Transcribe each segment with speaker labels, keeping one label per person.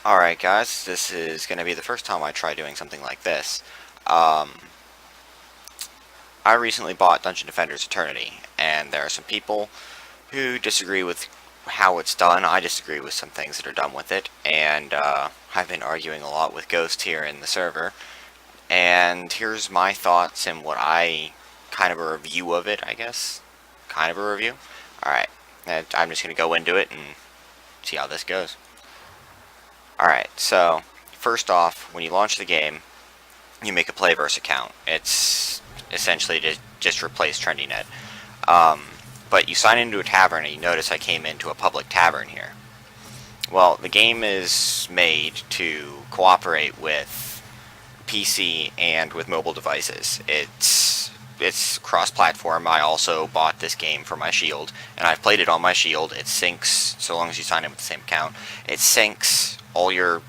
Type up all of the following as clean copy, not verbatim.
Speaker 1: Alright guys, this is going to be the first time I try doing something like this. I recently bought Dungeon Defenders Eternity, and there are some people who disagree with how it's done. I disagree with some things that are done with it, and I've been arguing a lot with Ghost here in the server. And here's my thoughts and what kind of a review of it, I guess. Kind of a review. Alright, I'm just going to go into it and see how this goes. Alright, so first off, when you launch the game, you make a Playverse account. It's essentially to just replace TrendyNet. But you sign into a tavern and you notice I came into a public tavern here. Well, the game is made to cooperate with PC and with mobile devices. It's cross-platform. I also bought this game for my Shield, and I've played it on my Shield. It syncs, so long as you sign in with the same account, it syncs all your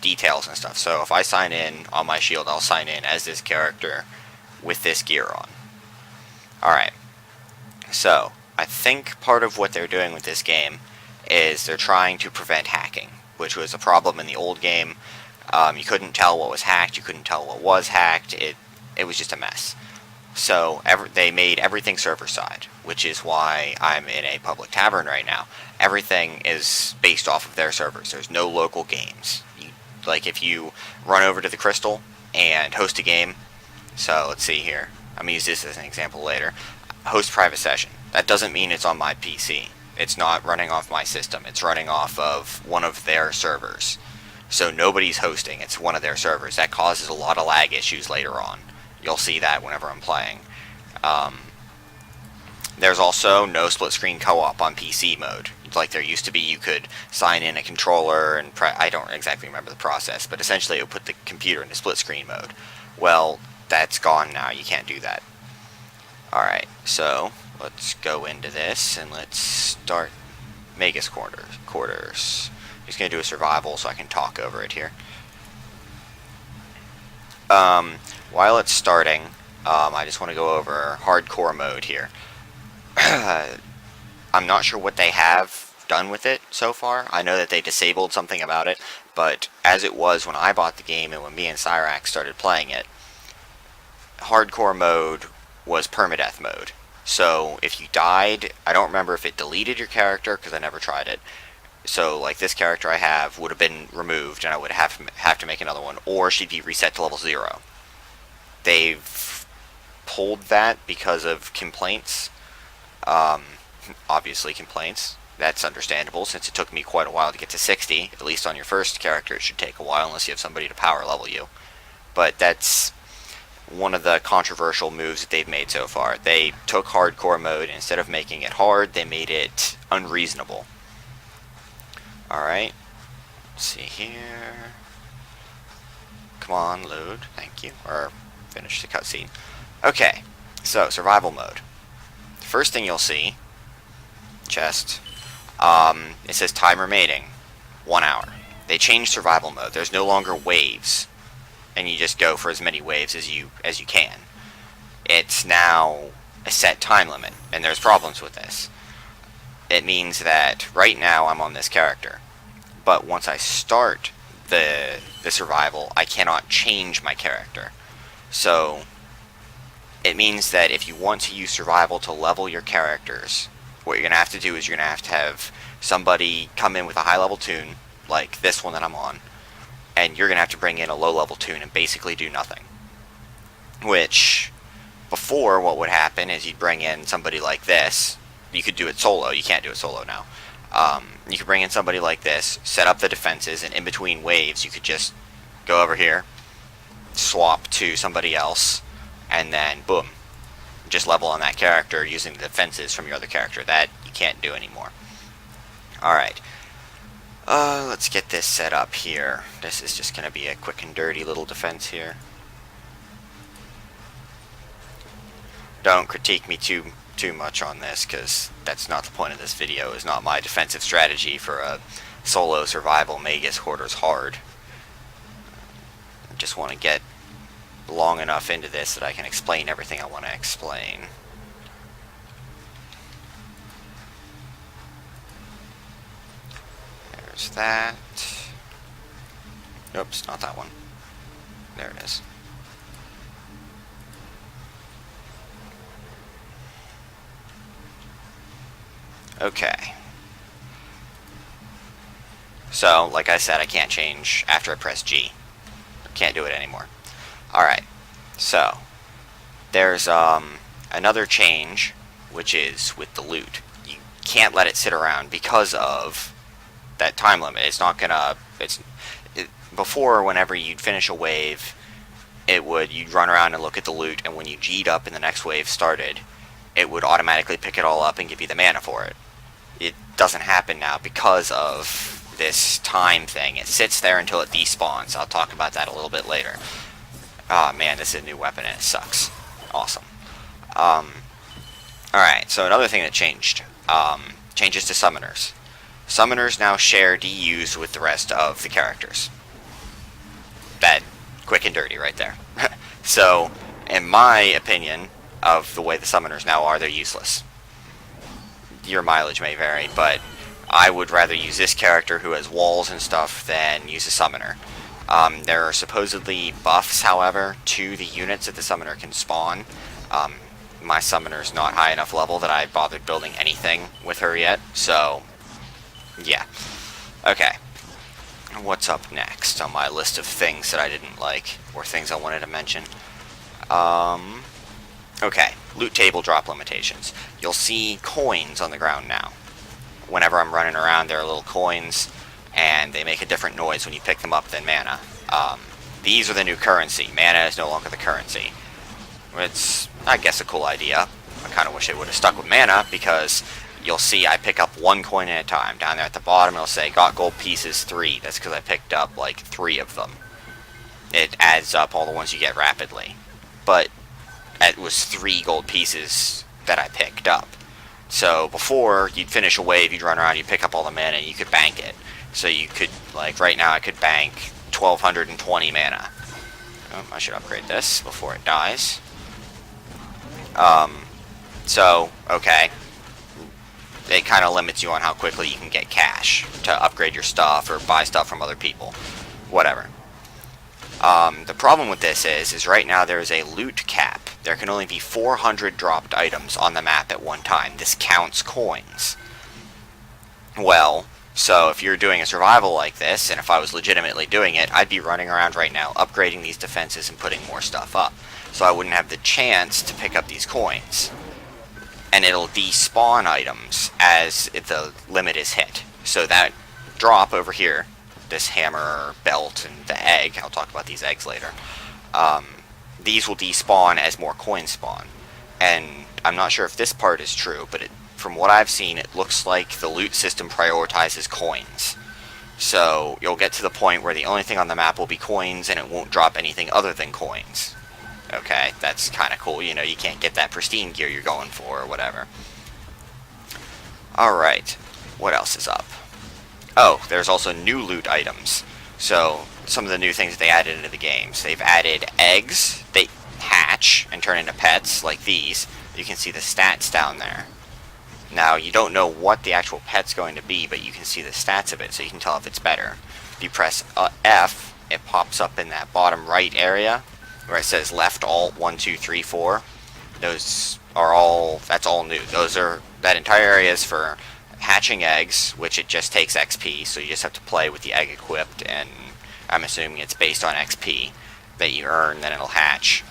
Speaker 1: details and stuff. So if I sign in on my Shield, I'll sign in as this character with this gear on. Alright, so I think part of what they're doing with this game is they're trying to prevent hacking, which was a problem in the old game. You couldn't tell what was hacked, you couldn't tell what was hacked, it was just a mess. So they made everything server-side, which is why I'm in a public tavern right now. Everything is based off of their servers. There's no local games. Like if you run over to the Crystal and host a game, so let's see here. I'm going to use this as an example later. Host private session. That doesn't mean it's on my PC. It's not running off my system. It's running off of one of their servers. So nobody's hosting. It's one of their servers. That causes a lot of lag issues later on. You'll see that whenever I'm playing. There's also no split screen co-op on PC mode. Like there used to be, you could sign in a controller and I don't exactly remember the process, but essentially it would put the computer into split screen mode. Well, that's gone now. You can't do that. Alright, so let's go into this and let's start Magus quarters. Just going to do a survival so I can talk over it here. While it's starting, I just want to go over hardcore mode here. I'm not sure what they have done with it so far. I know that they disabled something about it, but as it was when I bought the game and when me and Cyrax started playing it, hardcore mode was permadeath mode. So if you died, I don't remember if it deleted your character because I never tried it. So like this character I have would have been removed and I would have to make another one, or she'd be reset to level 0. They've pulled that because of complaints. Obviously complaints. That's understandable since it took me quite a while to get to 60. At least on your first character it should take a while unless you have somebody to power level you. But that's one of the controversial moves that they've made so far. They took hardcore mode, and instead of making it hard, they made it unreasonable. Alright, let's see here. Come on, load. Thank you. Or finish the cutscene. Okay, so survival mode. The first thing you'll see, chest, it says time remaining, 1 hour. They changed survival mode. There's no longer waves, and you just go for as many waves as you can. It's now a set time limit, and there's problems with this. It means that right now I'm on this character, but once I start the survival, I cannot change my character. So it means that if you want to use survival to level your characters, what you're going to have to do is you're going to have somebody come in with a high level toon, like this one that I'm on, and you're going to have to bring in a low level toon and basically do nothing. Which, before, what would happen is you'd bring in somebody like this. You could do it solo. You can't do it solo now. You could bring in somebody like this, set up the defenses, and in between waves you could just go over here, swap to somebody else, and then boom, just level on that character using the defenses from your other character. That you can't do anymore. Alright, let's get this set up here. This is just going to be a quick and dirty little defense here. Don't critique me too much on this, because that's not the point of this video. Is not my defensive strategy for a solo survival Magus quarters hard. I just want to get long enough into this that I can explain everything I want to explain. There's that. Oops, not that one. There it is. Okay. So, like I said, I can't change after I press G. Can't do it anymore. Alright, so there's another change, which is with the loot. You can't let it sit around because of that time limit. It's not gonna... Before, whenever you'd finish a wave, you'd run around and look at the loot, and when you G'd up and the next wave started, it would automatically pick it all up and give you the mana for it. It doesn't happen now because of this time thing. It sits there until it despawns. I'll talk about that a little bit later. Oh man, this is a new weapon and it sucks. Awesome. Alright, so another thing that changed. Changes to summoners. Summoners now share DUs with the rest of the characters. That, quick and dirty right there. So, in my opinion of the way the summoners now are, they're useless. Your mileage may vary, but I would rather use this character who has walls and stuff than use a summoner. There are supposedly buffs, however, to the units that the summoner can spawn. My summoner's not high enough level that I bothered building anything with her yet, so yeah. Okay. What's up next on my list of things that I didn't like, or things I wanted to mention? Okay, loot table drop limitations. You'll see coins on the ground now. Whenever I'm running around, there are little coins, and they make a different noise when you pick them up than mana. These are the new currency. Mana is no longer the currency. It's, I guess, a cool idea. I kind of wish it would have stuck with mana, because you'll see I pick up one coin at a time. Down there at the bottom, it'll say, got gold pieces 3. That's because I picked up, like, 3 of them. It adds up all the ones you get rapidly. But it was 3 gold pieces that I picked up. So before, you'd finish a wave, you'd run around, you'd pick up all the mana, and you could bank it. So you could, like, right now I could bank 1,220 mana. Oh, I should upgrade this before it dies. So, okay. It kind of limits you on how quickly you can get cash to upgrade your stuff or buy stuff from other people. Whatever. The problem with this is right now there is a loot cap. There can only be 400 dropped items on the map at one time. This counts coins. Well, so if you're doing a survival like this, and if I was legitimately doing it, I'd be running around right now upgrading these defenses and putting more stuff up. So I wouldn't have the chance to pick up these coins. And it'll despawn items as the limit is hit. So that drop over here, this hammer, belt, and the egg, I'll talk about these eggs later, these will despawn as more coins spawn. And I'm not sure if this part is true, but from what I've seen, it looks like the loot system prioritizes coins. So you'll get to the point where the only thing on the map will be coins, and it won't drop anything other than coins. Okay, that's kind of cool. You know, you can't get that pristine gear you're going for or whatever. Alright, what else is up? Oh, there's also new loot items. So, some of the new things they added into the games. They've added eggs. They hatch and turn into pets, like these. You can see the stats down there. Now, you don't know what the actual pet's going to be, but you can see the stats of it, so you can tell if it's better. If you press F, it pops up in that bottom right area, where it says left alt 1, 2, 3, 4. Those are all, that's all new. That entire area is for hatching eggs, which it just takes XP, so you just have to play with the egg equipped, and I'm assuming it's based on XP that you earn, then it'll hatch.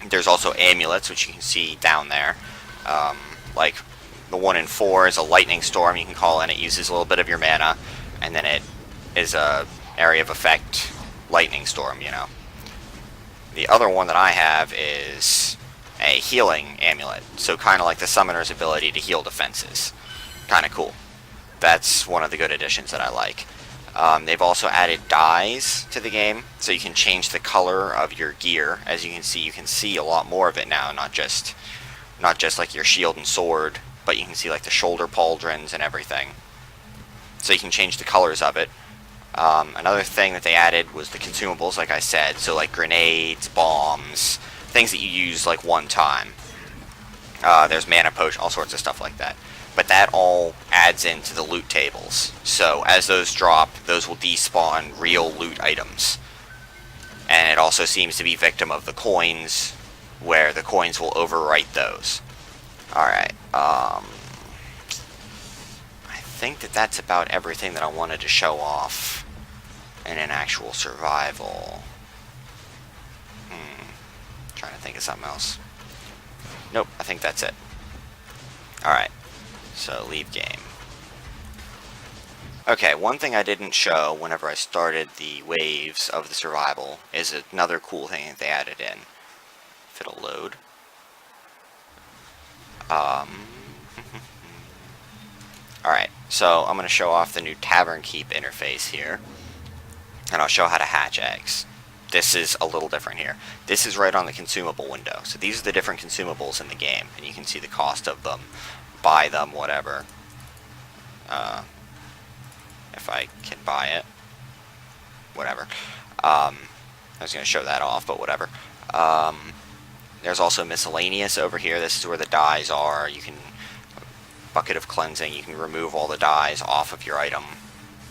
Speaker 1: There's also amulets, which you can see down there. Like, the 1 in 4 is a lightning storm, you can call in. It uses a little bit of your mana, and then it is a area of effect lightning storm, you know. The other one that I have is a healing amulet, so kind of like the summoner's ability to heal defenses. Kind of cool. That's one of the good additions that I like. They've also added dyes to the game, so you can change the color of your gear. As you can see a lot more of it now, not just like your shield and sword, but you can see like the shoulder pauldrons and everything. So you can change the colors of it. Another thing that they added was the consumables, like I said, so like grenades, bombs, things that you use like one time. There's mana potion, all sorts of stuff like that. but that all adds into the loot tables. So as those drop, those will despawn real loot items. And it also seems to be victim of the coins, where the coins will overwrite those. Alright, I think that's about everything that I wanted to show off in an actual survival. Trying to think of something else. Nope, I think that's it. Alright, so leave game. Okay, one thing I didn't show whenever I started the waves of the survival is another cool thing that they added in. If it'll load. Alright, so I'm going to show off the new Tavern Keep interface here. And I'll show how to hatch eggs. This is a little different here. This is right on the consumable window. So these are the different consumables in the game. And you can see the cost of them, buy them, whatever. If I can buy it. Whatever. I was going to show that off, but whatever. There's also miscellaneous over here. This is where the dyes are. You can... bucket of cleansing. You can remove all the dyes off of your item.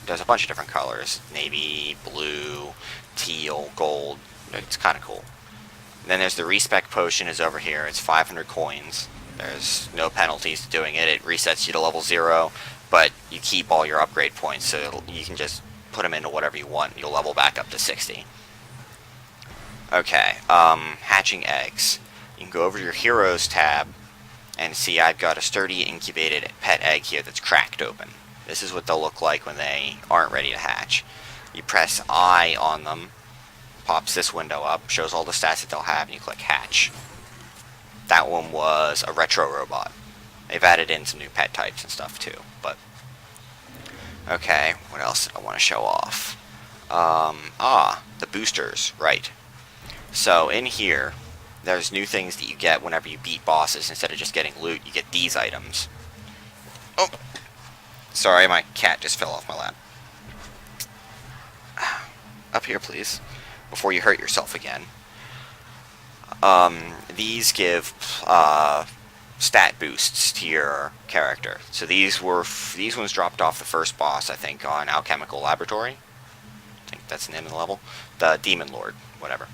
Speaker 1: There's a bunch of different colors. Navy, blue, teal, gold. It's kind of cool. Then there's the respec potion is over here. It's 500 coins. There's no penalties to doing it. It resets you to level 0, but you keep all your upgrade points, so you can just put them into whatever you want. You'll level back up to 60. Okay, hatching eggs. You can go over to your Heroes tab and see I've got a sturdy incubated pet egg here that's cracked open. This is what they'll look like when they aren't ready to hatch. You press I on them, pops this window up, shows all the stats that they'll have, and you click hatch. That one was a retro robot. They've added in some new pet types and stuff too, but... Okay, what else did I want to show off? The boosters, right. So in here, there's new things that you get whenever you beat bosses. Instead of just getting loot, you get these items. Oh! Sorry, my cat just fell off my lap. Up here, please. Before you hurt yourself again. These give stat boosts to your character. So these ones dropped off the first boss, I think, on Alchemical Laboratory. I think that's the name of the level. The Demon Lord, whatever.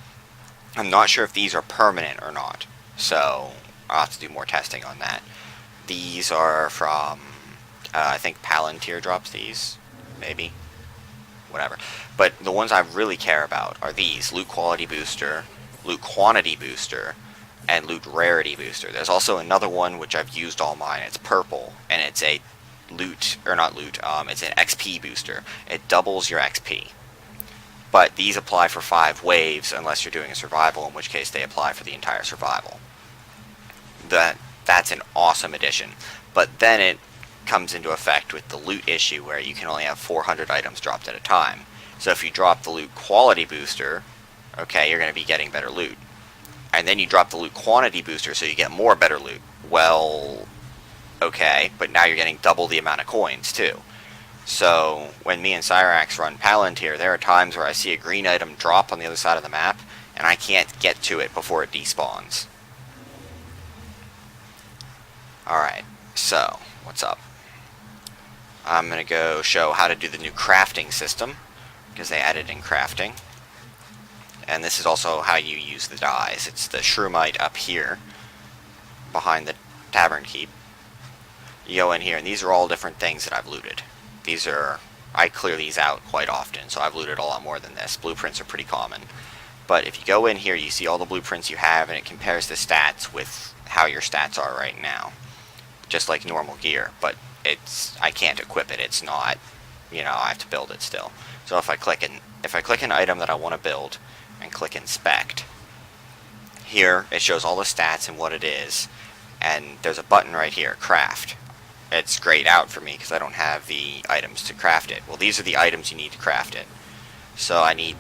Speaker 1: I'm not sure if these are permanent or not, so I'll have to do more testing on that. These are from, I think Palantir drops these, maybe, whatever. But the ones I really care about are these: Loot Quality Booster, Loot Quantity Booster, and Loot Rarity Booster. There's also another one which I've used all mine. It's purple, and it's a loot, or not loot, it's an XP booster. It doubles your XP. But these apply for 5 waves unless you're doing a survival, in which case they apply for the entire survival. That's an awesome addition. But then it comes into effect with the loot issue, where you can only have 400 items dropped at a time. So if you drop the loot quality booster, okay, you're going to be getting better loot. And then you drop the loot quantity booster so you get more better loot. Well, okay, but now you're getting double the amount of coins too. So when me and Cyrax run Palantir, there are times where I see a green item drop on the other side of the map, and I can't get to it before it despawns. Alright, so, what's up? I'm going to go show how to do the new crafting system, because they added in crafting. And this is also how you use the dyes. It's the Shroomite up here, behind the Tavern Keep. You go in here, and these are all different things that I've looted. I clear these out quite often, so I've looted a lot more than this. Blueprints are pretty common. But if you go in here, you see all the blueprints you have, and it compares the stats with how your stats are right now. Just like normal gear, but I can't equip it. It's not, I have to build it still. So if I click an item that I want to build, and click inspect, here it shows all the stats and what it is, and there's a button right here, craft. It's grayed out for me because I don't have the items to craft it. Well, these are the items you need to craft it. So I need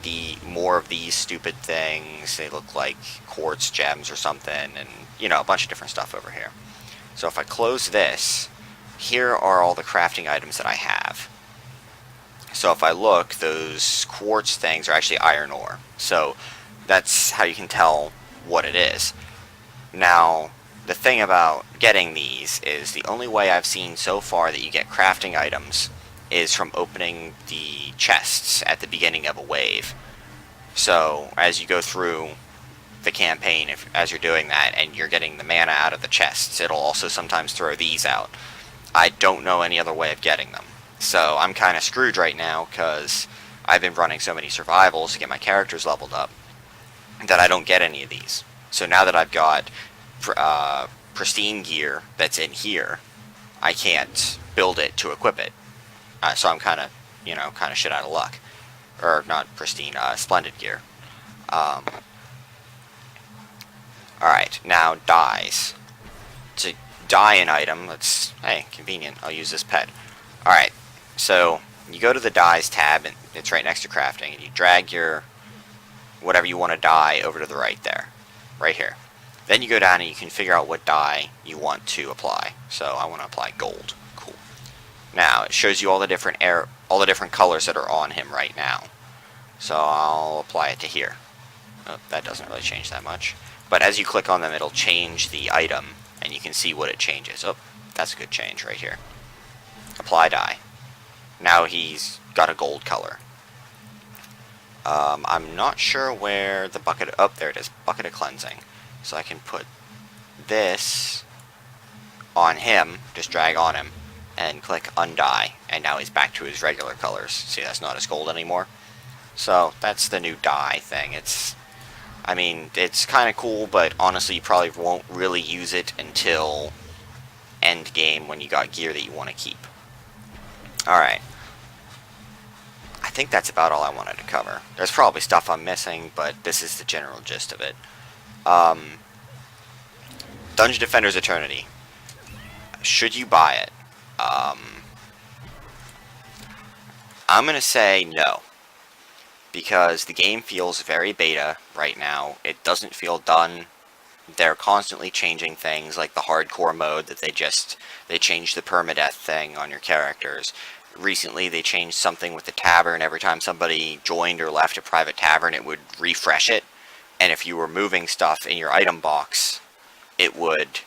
Speaker 1: more of these stupid things. They look like quartz gems or something, and a bunch of different stuff over here. So if I close this, here are all the crafting items that I have. So if I look, those quartz things are actually iron ore. So that's how you can tell what it is. Now, the thing about getting these is the only way I've seen so far that you get crafting items is from opening the chests at the beginning of a wave. So as you go through the campaign, as you're doing that and you're getting the mana out of the chests, it'll also sometimes throw these out. I don't know any other way of getting them. So I'm kind of screwed right now because I've been running so many survivals to get my characters leveled up that I don't get any of these. So now that I've got pristine gear that's in here, I can't build it to equip it. So I'm kind of shit out of luck. Or not pristine, splendid gear. Alright, now dyes. To dye an item, hey, convenient, I'll use this pet. Alright, so you go to the dyes tab, and it's right next to crafting, and you drag your whatever you want to dye over to the right there. Right here. Then you go down and you can figure out what dye you want to apply. So I want to apply gold. Cool. Now it shows you all the different colors that are on him right now. So I'll apply it to here. Oh, that doesn't really change that much. But as you click on them, it'll change the item, and you can see what it changes. Oh, that's a good change right here. Apply dye. Now he's got a gold color. I'm not sure where the bucket... Oh, there it is. Bucket of cleansing. So I can put this on him, just drag on him, and click undye, and now he's back to his regular colors. See, that's not as gold anymore. So that's the new dye thing. I mean, it's kind of cool, but honestly, you probably won't really use it until end game when you got gear that you want to keep. Alright. I think that's about all I wanted to cover. There's probably stuff I'm missing, but this is the general gist of it. Dungeon Defender's Eternity. Should you buy it? I'm going to say no. Because the game feels very beta right now. It doesn't feel done. They're constantly changing things, like the hardcore mode that they changed the permadeath thing on your characters. Recently they changed something with the tavern. Every time somebody joined or left a private tavern, it would refresh it. And if you were moving stuff in your item box, it would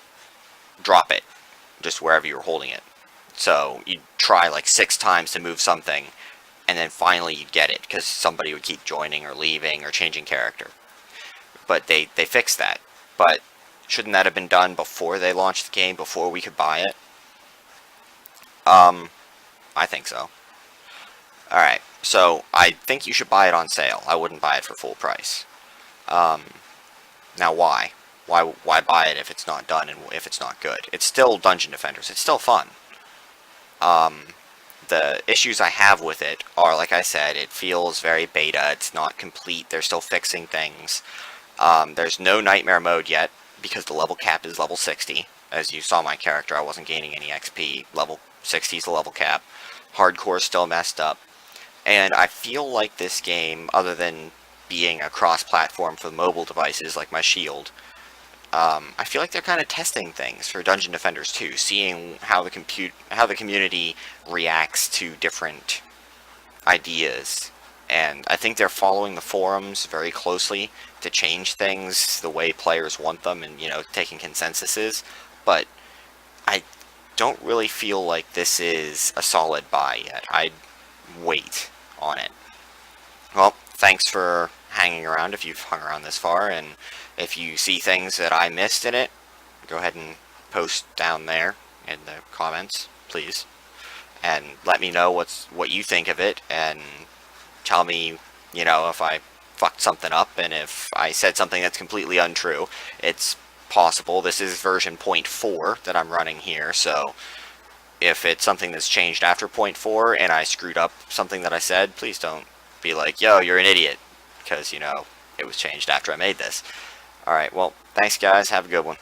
Speaker 1: drop it just wherever you were holding it. So you'd try like 6 times to move something, and then finally you'd get it, because somebody would keep joining or leaving or changing character. But they fixed that. But shouldn't that have been done before they launched the game, before we could buy it? I think so. Alright, so I think you should buy it on sale. I wouldn't buy it for full price. Now why? Why buy it if it's not done and if it's not good? It's still Dungeon Defenders. It's still fun. The issues I have with it are, like I said, it feels very beta. It's not complete. They're still fixing things. There's no Nightmare mode yet, because the level cap is level 60. As you saw my character, I wasn't gaining any XP. Level 60 is the level cap. Hardcore is still messed up. And I feel like this game, other than being a cross-platform for mobile devices like my Shield, I feel like they're kind of testing things for Dungeon Defenders 2, seeing how the community reacts to different ideas. And I think they're following the forums very closely to change things the way players want them, and taking consensuses. But I don't really feel like this is a solid buy yet. I'd wait on it. Well, thanks for hanging around if you've hung around this far, and if you see things that I missed in it, go ahead and post down there in the comments, please, and let me know what you think of it, and tell me, if I fucked something up, and if I said something that's completely untrue. It's possible. This is version 0.4 that I'm running here, so if it's something that's changed after 0.4 and I screwed up something that I said, please don't be like, yo, you're an idiot, because, it was changed after I made this. Alright, well, thanks guys, have a good one.